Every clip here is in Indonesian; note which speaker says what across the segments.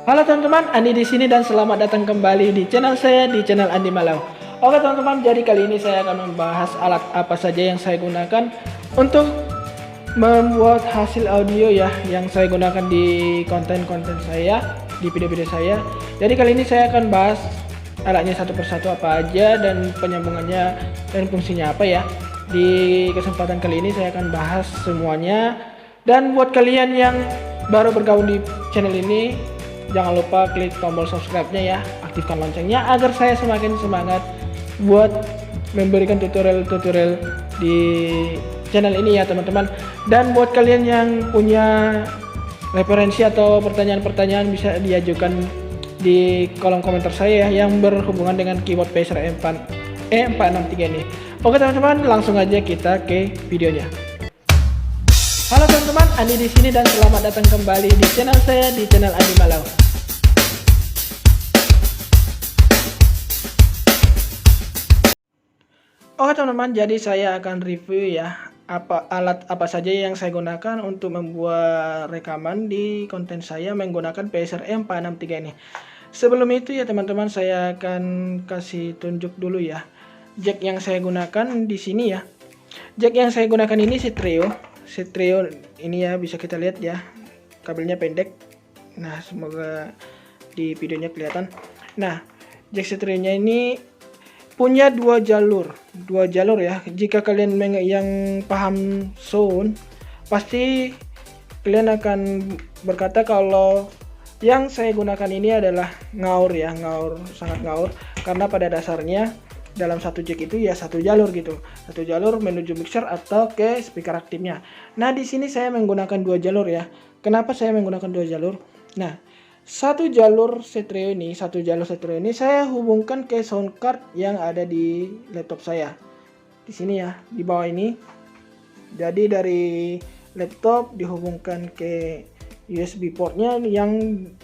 Speaker 1: Halo teman-teman, Andi di sini dan selamat datang kembali di channel saya, di channel Andi Malau. Oke teman-teman, jadi kali ini saya akan membahas alat apa saja yang saya gunakan untuk membuat hasil audio ya, yang saya gunakan di konten-konten saya, di video-video saya. Jadi kali ini saya akan bahas alatnya satu persatu apa aja dan penyambungannya dan fungsinya apa ya. Di kesempatan kali ini saya akan bahas semuanya. Dan buat kalian yang baru bergabung di channel ini, jangan lupa klik tombol subscribe-nya ya, aktifkan loncengnya agar saya semakin semangat buat memberikan tutorial-tutorial di channel ini ya teman-teman. Dan buat kalian yang punya referensi atau pertanyaan-pertanyaan bisa diajukan di kolom komentar saya ya, yang berhubungan dengan keyboard Pacer E463 ini. Oke teman-teman, langsung aja kita ke videonya. Halo teman-teman, Andi di sini dan selamat datang kembali di channel saya, di channel Andi Malau. Oke teman-teman, jadi saya akan review ya alat apa saja yang saya gunakan untuk membuat rekaman di konten saya menggunakan Pacer E463 ini. Sebelum itu ya teman-teman, saya akan kasih tunjuk dulu ya jack yang saya gunakan di sini ya. Jack yang saya gunakan ini Stereo ini ya, bisa kita lihat ya, kabelnya pendek. Nah, semoga di videonya kelihatan. Nah, jack stereonya ini punya dua jalur ya. Jika kalian yang paham sound, pasti kalian akan berkata kalau yang saya gunakan ini adalah ngaur ya, sangat ngaur, karena pada dasarnya dalam satu jack itu ya satu jalur gitu, satu jalur menuju mixer atau ke speaker aktifnya. Nah, di sini saya menggunakan dua jalur ya. Kenapa saya menggunakan dua jalur? Nah, satu jalur stereo ini saya hubungkan ke sound card yang ada di laptop saya. Di sini ya, di bawah ini. Jadi dari laptop dihubungkan ke USB portnya yang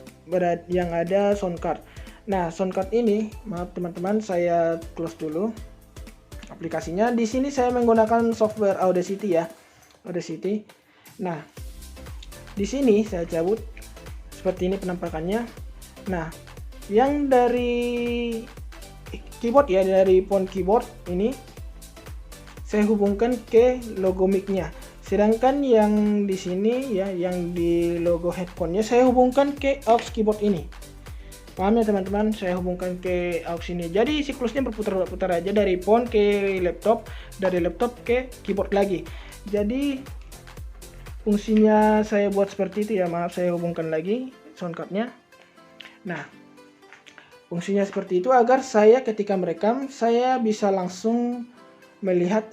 Speaker 1: ada sound card. Nah, sound card ini, maaf teman-teman, saya close dulu aplikasinya. Di sini saya menggunakan software Audacity ya, Audacity. Nah, di sini saya cabut seperti ini penampakannya. Nah, yang dari keyboard ya, dari font keyboard ini saya hubungkan ke logo mic-nya. Sedangkan yang di sini ya, yang di logo headphone-nya saya hubungkan ke aux keyboard ini. Paham ya teman-teman, saya hubungkan ke aux ini. Jadi siklusnya berputar-putar aja dari phone ke laptop, dari laptop ke keyboard lagi. Jadi fungsinya saya buat seperti itu ya, maaf, saya hubungkan lagi sound card-nya. Nah, fungsinya seperti itu agar saya ketika merekam saya bisa langsung melihat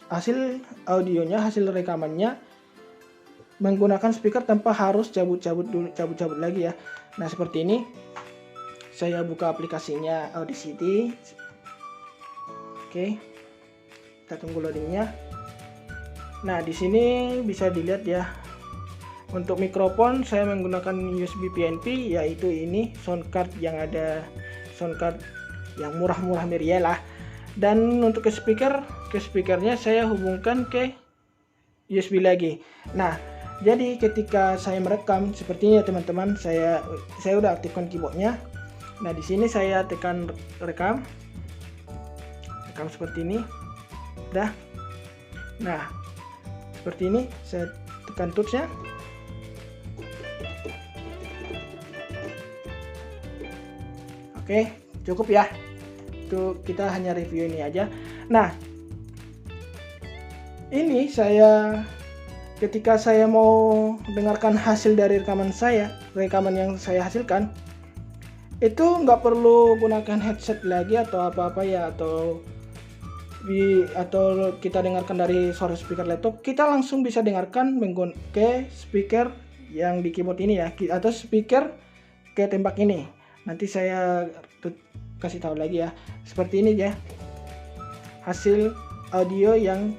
Speaker 1: hasil audionya, hasil rekamannya menggunakan speaker tanpa harus cabut-cabut lagi ya. Nah, seperti ini. Saya buka aplikasinya Audacity. Oke. Kita tunggu loadingnya. Nah, di sini bisa dilihat ya. Untuk mikrofon saya menggunakan USB PNP, yaitu ini sound card yang murah-murah meriah lah. Dan untuk ke speakernya saya hubungkan ke USB lagi. Nah, jadi ketika saya merekam seperti ini ya teman-teman, saya udah aktifkan keyboardnya. Nah, di sini saya tekan rekam seperti ini, dah. Nah, seperti ini saya tekan touch-nya. Oke, cukup ya. Itu kita hanya review ini aja. Nah, ini ketika saya mau dengarkan hasil dari rekaman yang saya hasilkan, itu nggak perlu gunakan headset lagi atau apa-apa ya, atau kita dengarkan dari suara speaker laptop. Kita langsung bisa dengarkan ke speaker yang di keyboard ini ya, atau speaker ke tembak ini. Nanti saya kasih tahu lagi ya. Seperti ini ya hasil audio yang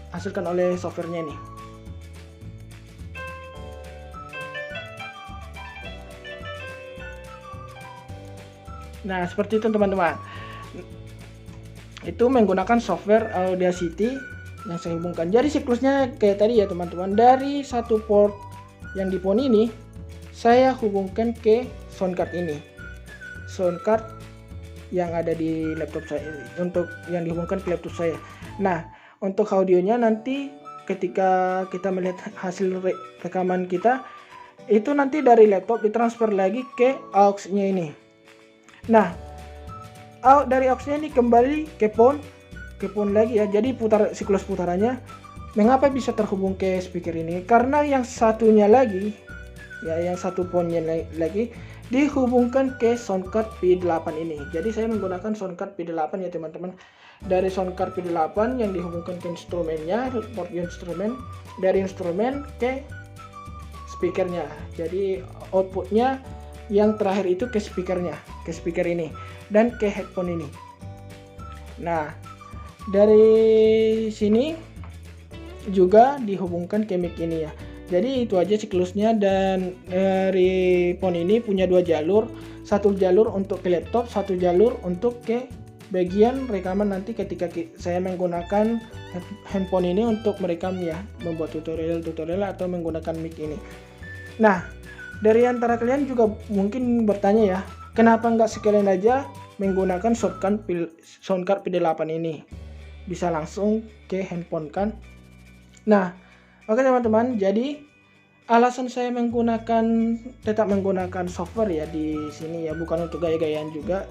Speaker 1: dihasilkan oleh softwarenya ini. Nah, seperti itu teman-teman. Itu menggunakan software Audacity yang saya hubungkan. Jadi siklusnya kayak tadi ya teman-teman, dari satu port yang di phone ini saya hubungkan ke sound card ini. Sound card yang ada di laptop saya, untuk yang dihubungkan ke laptop saya. Nah, untuk audionya nanti ketika kita melihat hasil rekaman kita, itu nanti dari laptop ditransfer lagi ke aux-nya ini. Nah, dari aux-nya ini kembali ke phone lagi ya. Jadi siklus putarannya. Mengapa bisa terhubung ke speaker ini? Karena yang satunya lagi, ya yang satu phone-nya lagi dihubungkan ke sound card P8 ini. Jadi saya menggunakan sound card P8 ya teman-teman. Dari sound card P8 yang dihubungkan ke instrumennya, port instrumen, dari instrumen ke speakernya. Jadi outputnya yang terakhir itu ke speakernya, ke speaker ini dan ke headphone ini. Nah, dari sini juga dihubungkan ke mic ini ya. Jadi itu aja siklusnya, dan dari phone ini punya dua jalur, satu jalur untuk ke laptop, satu jalur untuk ke bagian rekaman nanti ketika saya menggunakan handphone ini untuk merekam ya, membuat tutorial atau menggunakan mic ini. Nah, dari antara kalian juga mungkin bertanya ya, kenapa nggak sekalian aja menggunakan sound card P8 ini, bisa langsung ke handphone kan? Nah, oke teman-teman, jadi alasan saya tetap menggunakan software ya di sini ya, bukan untuk gaya-gayaan juga,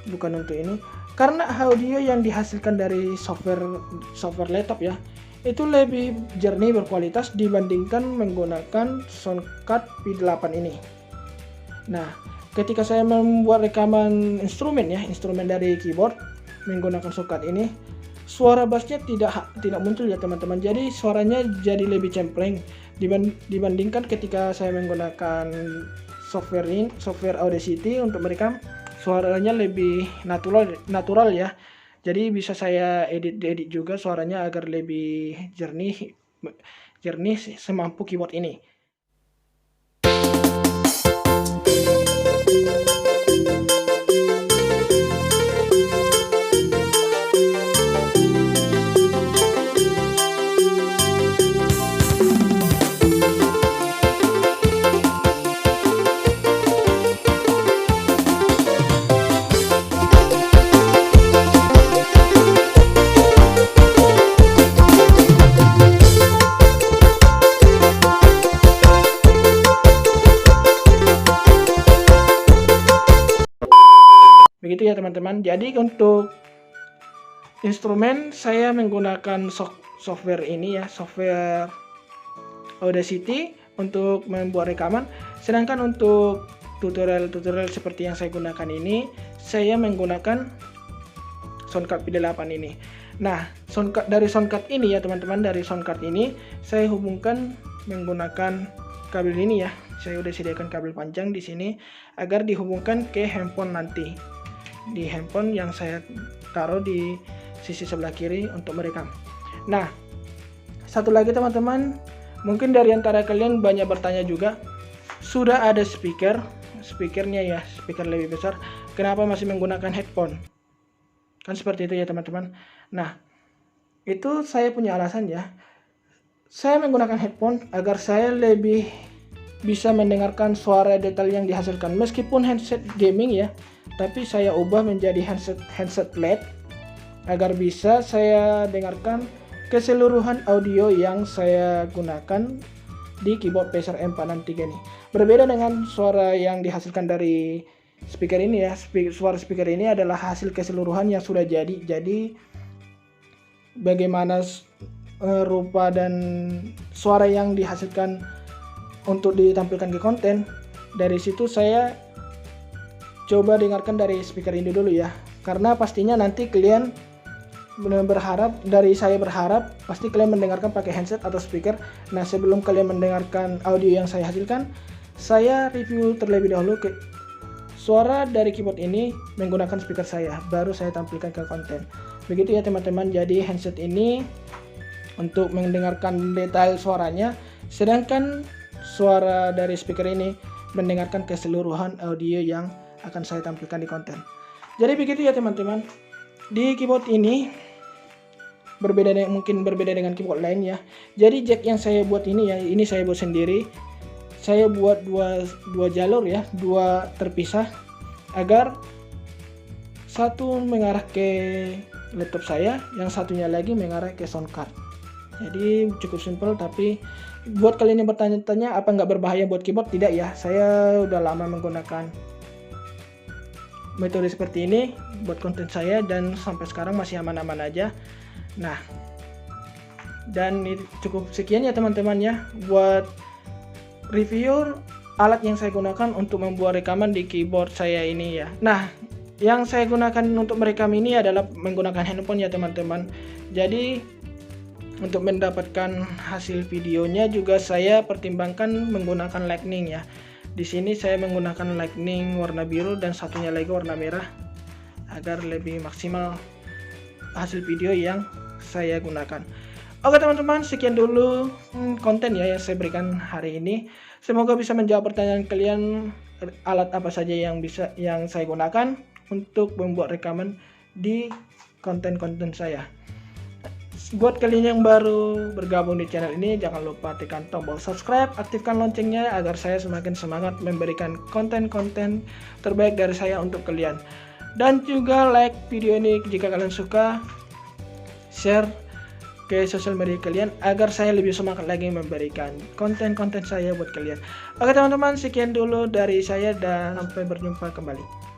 Speaker 1: bukan untuk ini, karena audio yang dihasilkan dari software laptop ya, itu lebih jernih, berkualitas dibandingkan menggunakan sound card P8 ini. Nah, ketika saya membuat rekaman instrumen dari keyboard menggunakan sound card ini, suara bassnya tidak muncul ya teman-teman. Jadi suaranya jadi lebih cempreng dibandingkan ketika saya menggunakan software Audacity untuk merekam, suaranya lebih natural ya. Jadi bisa saya edit juga suaranya agar lebih jernih semampu keyboard ini. Begitu ya teman-teman. Jadi untuk instrumen saya menggunakan software ini ya, software Audacity untuk membuat rekaman. Sedangkan untuk tutorial seperti yang saya gunakan ini, saya menggunakan sound card P8 ini. Nah, dari sound card ini ya teman-teman, dari sound card ini saya hubungkan menggunakan kabel ini ya. Saya udah sediakan kabel panjang di sini agar dihubungkan ke handphone nanti. Di handphone yang saya taruh di sisi sebelah kiri untuk merekam. Nah, satu lagi teman-teman, mungkin dari antara kalian banyak bertanya juga, sudah ada speakernya ya, speaker lebih besar, kenapa masih menggunakan headphone? Kan seperti itu ya teman-teman. Nah, itu saya punya alasan ya. Saya menggunakan headphone agar saya lebih bisa mendengarkan suara detail yang dihasilkan. Meskipun headset gaming ya, tapi saya ubah menjadi handset LED agar bisa saya dengarkan keseluruhan audio yang saya gunakan di keyboard Pacer M463 ini. Berbeda dengan suara yang dihasilkan dari speaker ini ya. Suara speaker ini adalah hasil keseluruhan yang sudah jadi. Jadi bagaimana rupa dan suara yang dihasilkan untuk ditampilkan ke konten, dari situ saya coba dengarkan dari speaker ini dulu ya, karena pastinya nanti kalian saya berharap pasti kalian mendengarkan pakai handset atau speaker. Nah, sebelum kalian mendengarkan audio yang saya hasilkan, saya review terlebih dahulu ke suara dari keyboard ini menggunakan speaker saya, baru saya tampilkan ke konten. Begitu ya teman-teman. Jadi handset ini untuk mendengarkan detail suaranya, sedangkan suara dari speaker ini mendengarkan keseluruhan audio yang akan saya tampilkan di konten. Jadi begitu ya teman-teman. Di keyboard ini mungkin berbeda dengan keyboard lain ya. Jadi jack yang saya buat ini ya, ini saya buat sendiri. saya buat dua jalur ya, dua terpisah, agar satu mengarah ke laptop saya, yang satunya lagi mengarah ke sound card. Jadi cukup simpel, tapi buat kalian yang bertanya-tanya apa nggak berbahaya buat keyboard, tidak ya. Saya udah lama menggunakan metode seperti ini buat konten saya dan sampai sekarang masih aman-aman aja. Nah, dan cukup sekian ya teman-teman ya buat review alat yang saya gunakan untuk membuat rekaman di keyboard saya ini ya. Nah, yang saya gunakan untuk merekam ini adalah menggunakan handphone ya teman-teman. Jadi untuk mendapatkan hasil videonya juga saya pertimbangkan menggunakan Lightning ya. Di sini saya menggunakan Lightning warna biru dan satunya lagi warna merah agar lebih maksimal hasil video yang saya gunakan. Oke teman-teman, sekian dulu konten ya yang saya berikan hari ini. Semoga bisa menjawab pertanyaan kalian, alat apa saja yang saya gunakan untuk membuat rekaman di konten-konten saya. Buat kalian yang baru bergabung di channel ini, jangan lupa tekan tombol subscribe, aktifkan loncengnya agar saya semakin semangat memberikan konten-konten terbaik dari saya untuk kalian. Dan juga like video ini jika kalian suka, share ke sosial media kalian agar saya lebih semangat lagi memberikan konten-konten saya buat kalian. Oke teman-teman, sekian dulu dari saya dan sampai berjumpa kembali.